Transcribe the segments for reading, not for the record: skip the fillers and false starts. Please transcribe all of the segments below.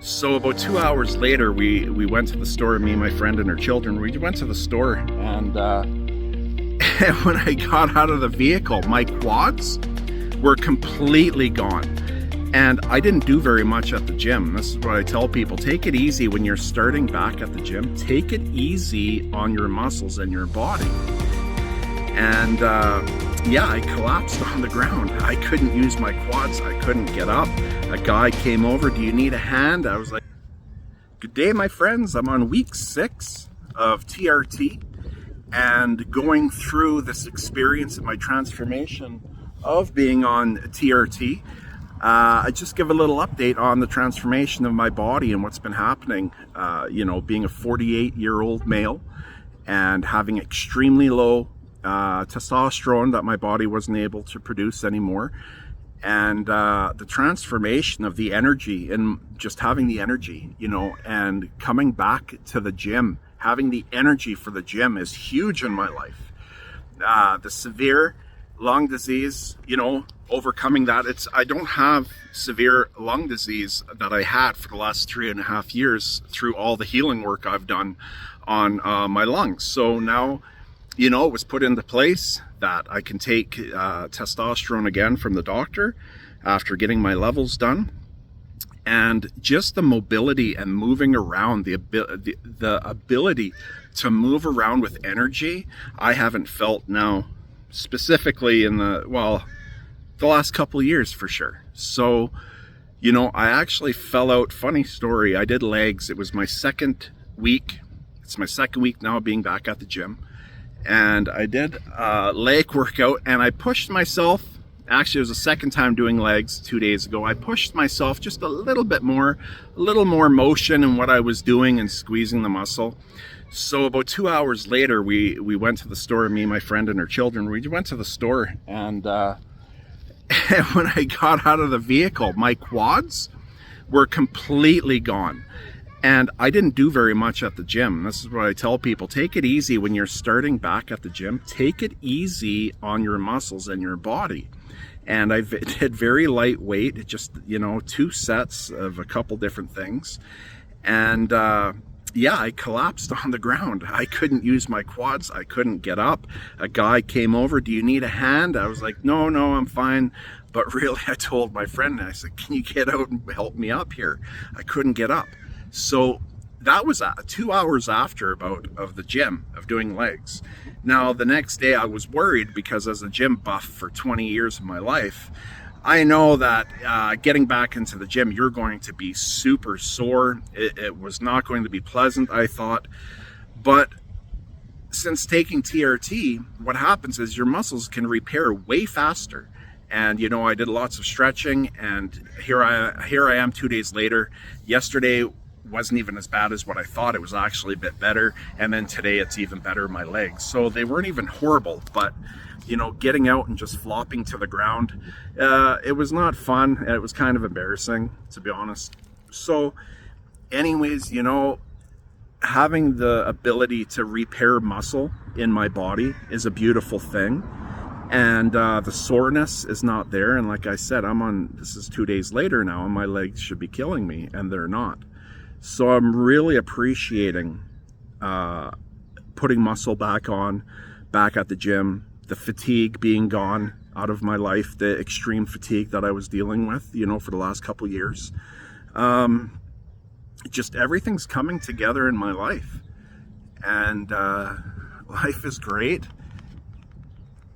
So about 2 hours later, we went to the store, me, my friend, and her children. We went to the store, and when I got out of the vehicle, my quads were completely gone. And I didn't do very much at the gym. This is what I tell people. Take it easy when you're starting back at the gym. Take it easy on your muscles and your body. And yeah, I collapsed on the ground. I couldn't use my quads. I couldn't get up. A guy came over, "Do you need a hand?" I was like, "Good day, my friends. I'm on week 6 of TRT and going through this experience of my transformation of being on TRT. I just give a little update on the transformation of my body and what's been happening. You know, being a 48-year-old male and having extremely low testosterone that my body wasn't able to produce anymore, and the transformation of the energy and just having the energy, you know, and coming back to the gym. Having the energy for the gym is huge in my life. The severe lung disease, you know, overcoming that. I don't have severe lung disease that I had for the last 3.5 years through all the healing work I've done on my lungs. So now, you know, it was put into place that I can take testosterone again from the doctor after getting my levels done. And just the mobility and moving around, the ability to move around with energy, I haven't felt now, specifically in the last couple of years for sure. So, you know, I actually fell out. Funny story, I did legs. It was my second week. It's my second week now being back at the gym. And I did a leg workout, and I pushed myself. Actually, it was the second time doing legs 2 days ago. I pushed myself just a little bit more, a little more motion in what I was doing and squeezing the muscle. So about 2 hours later, we went to the store, me, my friend, and her children. We went to the store, and when I got out of the vehicle, my quads were completely gone. And I didn't do very much at the gym. This is what I tell people. Take it easy when you're starting back at the gym. Take it easy on your muscles and your body. And I did very lightweight, just, you know, 2 sets of a couple different things. And yeah, I collapsed on the ground. I couldn't use my quads. I couldn't get up. A guy came over, "Do you need a hand?" I was like, no, I'm fine. But really, I told my friend, I said, "Can you get out and help me up here?" I couldn't get up. So that was 2 hours after of the gym, of doing legs. Now, the next day I was worried because as a gym buff for 20 years of my life, I know that getting back into the gym, you're going to be super sore. It was not going to be pleasant, I thought. But since taking TRT, what happens is your muscles can repair way faster. And, you know, I did lots of stretching, and here I am 2 days later. Yesterday wasn't even as bad as what I thought. It was actually a bit better. And then today it's even better in my legs. So they weren't even horrible, but, you know, getting out and just flopping to the ground, it was not fun. And it was kind of embarrassing, to be honest. So anyways, you know, having the ability to repair muscle in my body is a beautiful thing. And the soreness is not there. And like I said, this is 2 days later now, and my legs should be killing me, and they're not. So I'm really appreciating putting muscle back at the gym, the fatigue being gone out of my life, the extreme fatigue that I was dealing with, you know, for the last couple of years. Just everything's coming together in my life, and life is great.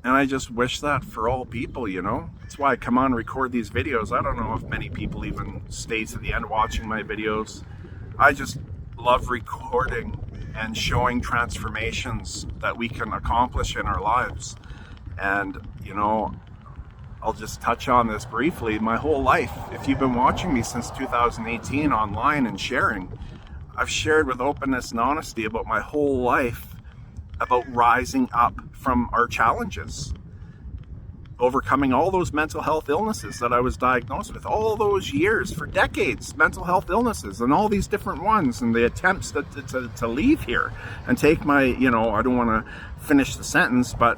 And I just wish that for all people, you know. That's why I come on and record these videos. I don't know if many people even stay to the end watching my videos. I just love recording and showing transformations that we can accomplish in our lives. And, you know, I'll just touch on this briefly. My whole life, if you've been watching me since 2018 online and sharing, I've shared with openness and honesty about my whole life, about rising up from our challenges, overcoming all those mental health illnesses that I was diagnosed with, all those years, for decades, mental health illnesses and all these different ones, and the attempts to leave here and take my, you know, I don't want to finish the sentence, but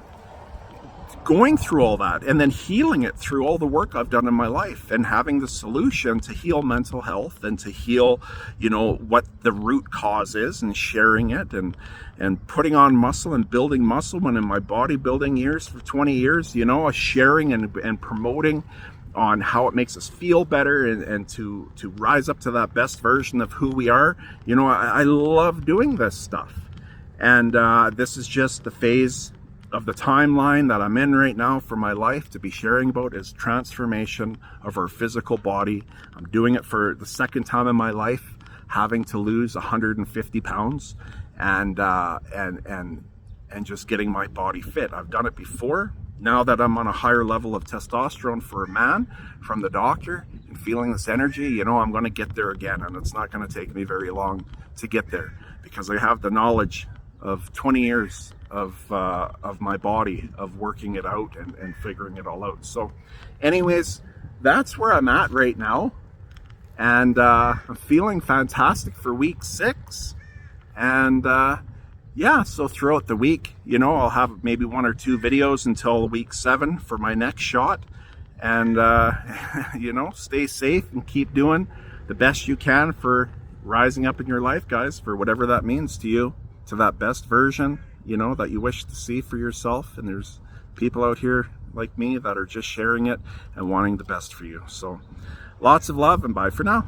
going through all that and then healing it through all the work I've done in my life, and having the solution to heal mental health and to heal, you know, what the root cause is, and sharing it, and putting on muscle and building muscle when in my bodybuilding years for 20 years, you know, sharing and promoting on how it makes us feel better, and to rise up to that best version of who we are. You know, I love doing this stuff. And this is just the phase of the timeline that I'm in right now for my life to be sharing about, is transformation of our physical body. I'm doing it for the second time in my life, having to lose 150 pounds and just getting my body fit. I've done it before. Now that I'm on a higher level of testosterone for a man from the doctor and feeling this energy, you know, I'm going to get there again, and it's not going to take me very long to get there, because I have the knowledge of 20 years of my body, of working it out and figuring it all out. So anyways, that's where I'm at right now, and I'm feeling fantastic for week 6. And yeah, so throughout the week, you know, I'll have maybe 1 or 2 videos until week 7 for my next shot. And you know, stay safe and keep doing the best you can for rising up in your life, guys, for whatever that means to you, to that best version, you know, that you wish to see for yourself. And there's people out here like me that are just sharing it and wanting the best for you. So lots of love, and bye for now.